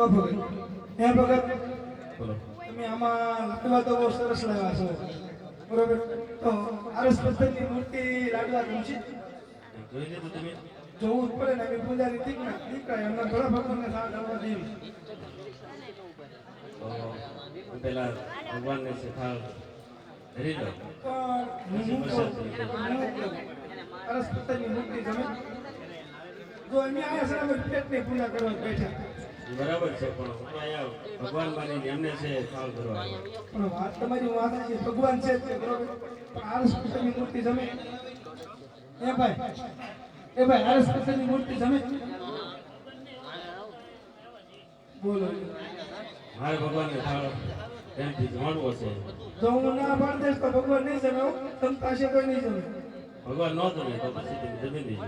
તો ભગત હે ભગત બોલો. તમે આમાં લાડવા તો બહુ સરસ લાવ્યા છો બરોબર તો આરસ પથ્થરની મૂર્તિ લાડવા ગમશે જોઈ લીધું તમે? જોવું જ પડે ને અમે પૂજારી દીકરા એમના ઘણા ભગવાનને સાથ આવવા દેવી તો હું પેલા ભગવાનને શીખાવ ધરી લો. આરસ પથ્થરની મૂર્તિ જમે જો અમે આયા છે અમે પેટની પૂજા કરવા બેઠા એ બરાબર છે પણ હું તો અહીંયા ભગવાન માનીને એમને છે ખાવ કરવા. પણ વાત તમારી વાત છે ભગવાન છે જ તે, બરોબર પણ આરસ પથ્થરની મૂર્તિ જમે એ ભાઈ આરસ પથ્થરની મૂર્તિ જમે બોલો મારે ભગવાનને ખાવ પ્રેમથી જમાડવો છે. જો હું ના પાડ દઈશ તો ભગવાન નહીં જમે તમતા છે કોઈ નહીં જમે ભગવાન ન જમે તો પછી તમે જમી દેજો.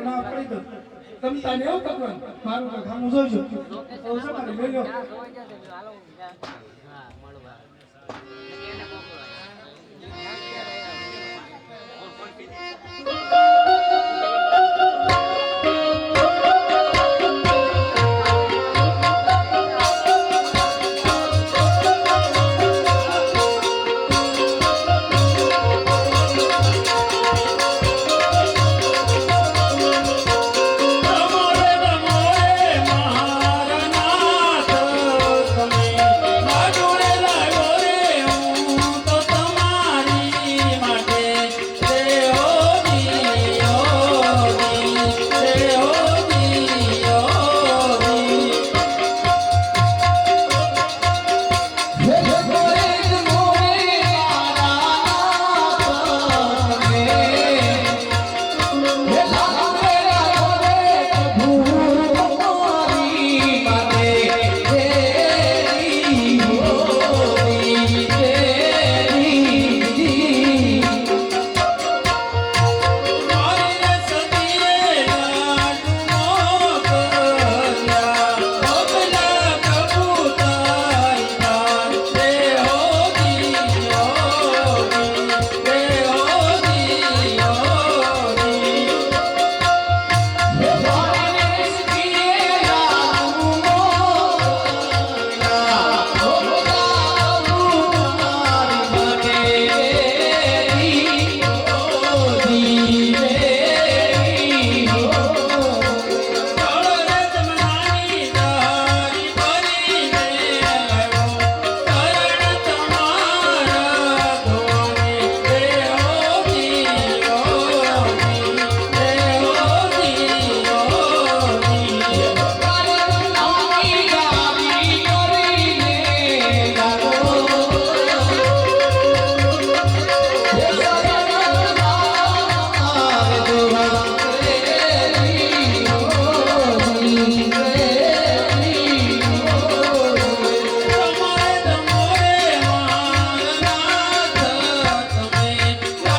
ના પડી તો તમતા ને એવું ભગવાન મારું તો ખામું જોઈજો તો તમારે મેલ્યો હા